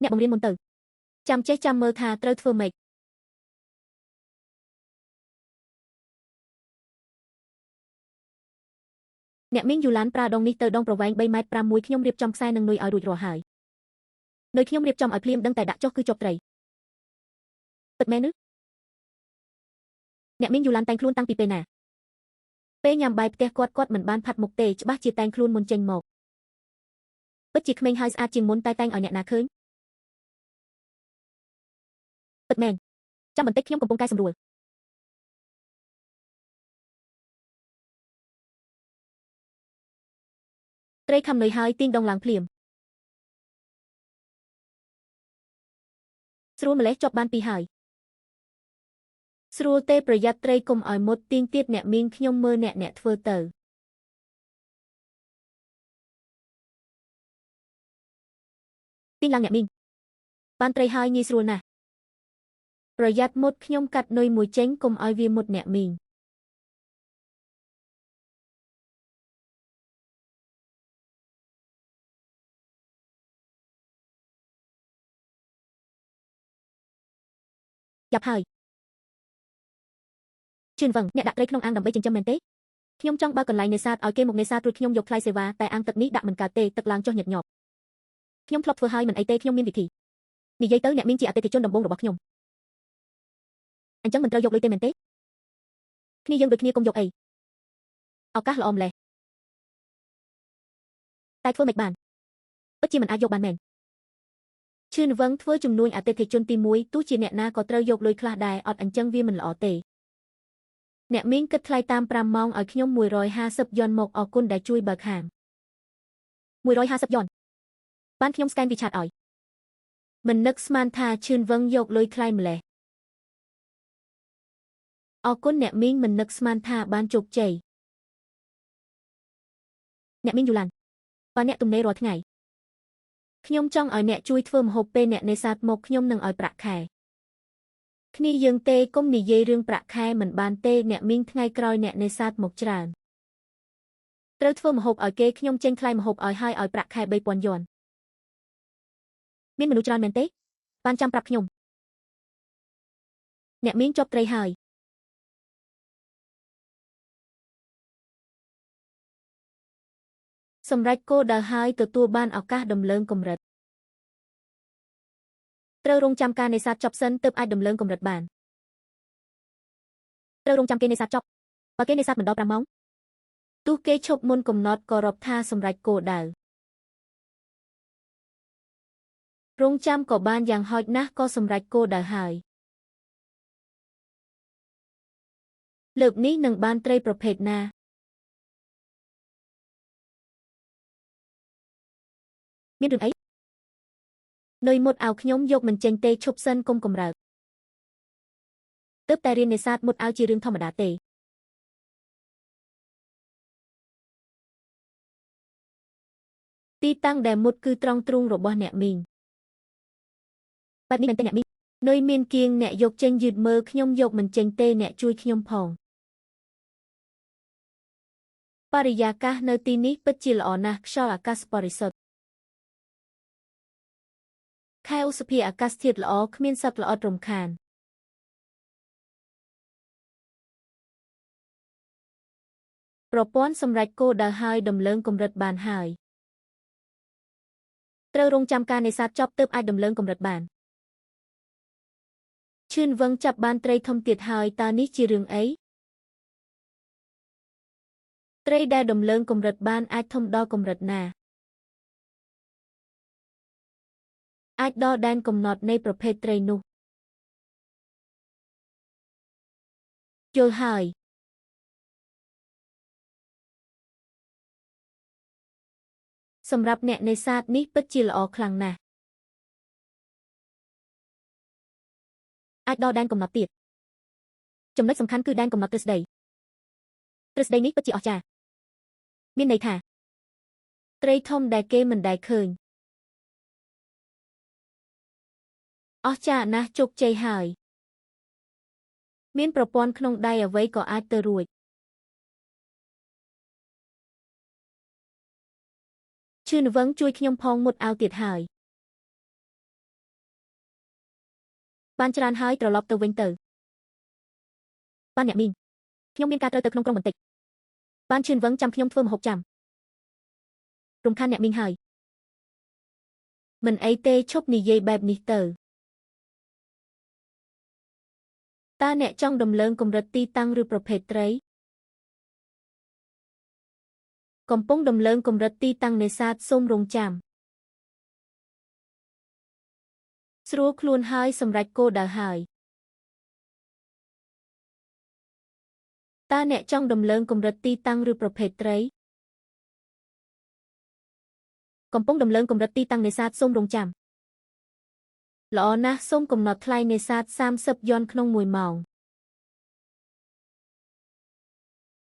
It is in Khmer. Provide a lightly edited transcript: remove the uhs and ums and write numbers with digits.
អ្នកបង្រៀនមុនទៅចាំចេះចាំមើលថាត្រូវធ្វើម៉េចអ្នកមីងយូឡានប្រើដងនេះទៅដងប្រវែង3.5 ម៉ែត្រខ្ញុំរៀបចំខ្សែនិងនុយឲ្យរួចរាល់ហើយដោយខ្ញុំរៀបចំឲ្យភ្លាមដឹងតែដាក់ចុះគឺជាប់ត្រីពិតមែនឬអ្នកមីងយូឡានតែងខ្លួនតាំងពីពេលណាពេលញ៉ាំបាយផ្ទះគាត់មិនបានផាត់មុខទេច្បាស់ជាតែងខ្លួនមុនចេញមកពិតជាក្មេងហើយស្អាតជាងមុនតែតែងឲ្យអ្នកណាឃើញពិតមែនចាំបន្តិចខ្ញុំកំពុងកែសម្រួលត្រីខំនុយហើយទាញដងឡើងភ្លាមស្រួលម្លេះជាប់បានពីហើយស្រួលទេប្រយ័ត្នត្រីកុំឲ្យមុតទាញទៀតអ្នកមីងខ្ញុំមើលអ្នកធ្វើទៅទាញឡើងអ្នកមីងបានត្រីហើយងាយស្រួលណាស់ប្រយ័ត្នមុតខ្ញុំកាត់នុយមួយចេញកុំឲ្យវាមុតអ្នកមីងយ៉ាប់ហើយជឿនវឹងអ្នកដាក់ត្រីក្នុងអាងដើម្បីចិញ្ចឹមមែនទេខ្ញុំចង់បើកកន្លែងនេសាទឲ្យគេមកនេសាទរួចខ្ញុំយកថ្លៃសេវាតែអាងទឹកនេះដាក់មិនកើតទេទឹកឡើងចុះញឹកញាប់ខ្ញុំធ្លាប់ធ្វើហើយមិនអីទេខ្ញុំមានវិធីនិយាយទៅអ្នកមីងជាអតិថិជនដំបូងរបស់ខ្ញុំអញ្ចឹងមិនត្រូវយកលុយទេមែនទេគ្នាយើងដូចគ្នាកុំយកអីឱកាសល្អម្លេះតែធ្វើមិនបានពិតជាមិនអាចយកបានមែនឈឿនវឹងធ្វើជំនួញអតិថិជនទី1ទោះជាអ្នកណាក៏ត្រូវយកលុយខ្លះដែរអត់អញ្ចឹងវាមិនល្អទេអ្នកមីងគិតថ្លៃតាម5ម៉ោងឲ្យខ្ញុំ150យ៉នមកអរគុណដែលជួយបើកហាង150យ៉នបានខ្ញុំស្កែនពីឆាតឲ្យមិននឹកស្មានថាឈឿនវឹងយកលុយថ្លៃម្លេះអរគុណអ្នកមីងមិននឹកស្មានថាបានជោគជ័យអ្នកមីងយូឡានបើអ្នកទំនេររាល់ថ្ងៃខ្ញុំចង់ឲ្យអ្នកជួយធ្វើម្ហូបពេលអ្នកនេសាទមកខ្ញុំនឹងឲ្យប្រាក់ខែគ្នាយើងទេកុំនិយាយរឿងប្រាក់ខែមិនបានទេអ្នកមីងថ្ងៃក្រោយអ្នកនេសាទមកច្រើនត្រូវធ្វើម្ហូបឲ្យគេខ្ញុំចេញថ្លៃម្ហូបឲ្យហើយឲ្យប្រាក់ខែ3000យ៉នមានមនុស្សច្រើនមែនទេបានចាំប្រាប់ខ្ញុំអ្នកមីងជាប់ត្រីហើយសម្រាប់គោលដៅហើយទទួលបានឱកាសដំឡើងកម្រិតត្រូវរងចាំការនេសាទចប់សិនទើបអាចដំឡើងកម្រិតបានត្រូវរងចាំគេនេសាទចប់បើគេនេសាទមិនដល់5ម៉ោងទោះគេឈប់មុនកំណត់ក៏រាប់ថាសម្រេចគោលដៅរងចាំក៏បានយ៉ាងហោចណាស់ក៏សម្រេចគោលដៅហើយលើកនេះនឹងបានត្រីប្រភេទណាមានរឿងអីនុយមុតអាវខ្ញុំយកមិនចេញទេឈប់សិនកុំកំរើកទើបតែរៀននេសាទមុតអាវជារឿងធម្មតាទេទីតាំងដែលមុតគឺត្រង់ទ្រូងរបស់អ្នកមីងបែបនេះមែនទេអ្នកមីងនុយមានគៀងអ្នកយកចេញយឺតមើលខ្ញុំយកមិនចេញទេអ្នកជួយខ្ញុំផងបរិយាកាសនៅទីនេះពិតជាល្អណាស់ខ្យល់អាកាសបរិសុទ្ធខែឧសភាអាកាសធាតុល្អគ្មានសត្វល្អិតរំខានប្រព័ន្ធសម្រេចគោលដៅហើយដំឡើងកម្រិតបានហើយត្រូវរងចាំការនេសាទចប់ទើបអាចដំឡើងកម្រិតបានឈឿនវឹងចាប់បានត្រីធំទៀតហើយតើនេះជារឿងអីត្រីដែលដំឡើងកម្រិតបានអាចធំដល់កម្រិតណាអាចដល់ដែនកំណត់នៃប្រភេទត្រីនោះយល់ហើយសម្រាប់អ្នកនេសាទនេះពិតជាល្អខ្លាំងណាស់អាចដល់ដែនកំណត់ទៀតចំណុចសំខាន់គឺដែនកំណត់ទ្រឹស្ដីនេះពិតជាអស្ចារ្យមានន័យថាត្រីធំដែលគេមិនដែលឃើញអស្ចារ្យណាស់ជោគជ័យហើយមានប្រព័ន្ធក្នុងដៃអ្វីក៏អាចទៅរួចឈឿនវឹងជួយខ្ញុំផងមុតអាវទៀតហើយ បានច្រើនហើយត្រឡប់ទៅវិញទៅបានអ្នកមីងខ្ញុំមានការត្រូវទៅក្នុងក្រុងបន្តិចបានឈឿនវឹងចាំខ្ញុំធ្វើម្ហូបចាំរំខានអ្នកមីងហើយមិនអីទេឈប់និយាយបែបនេះទៅតើអ្នកចង់ដំឡើងកម្រិតទីតាំងឬប្រភេទត្រីកំពុងដំឡើងកម្រិតទីតាំងនេសាទសូមរងចាំស្រួលខ្លួនហើយសម្រេចគោលដៅហើយតើអ្នកចង់ដំឡើងកម្រិតទីតាំងឬប្រភេទត្រីកំពុងដំឡើងកម្រិតទីតាំងនេសាទសូមរងចាំល្អណាស់សូមកំណត់ថ្លៃនេសាទ30 យ៉នក្នុង1 ម៉ោង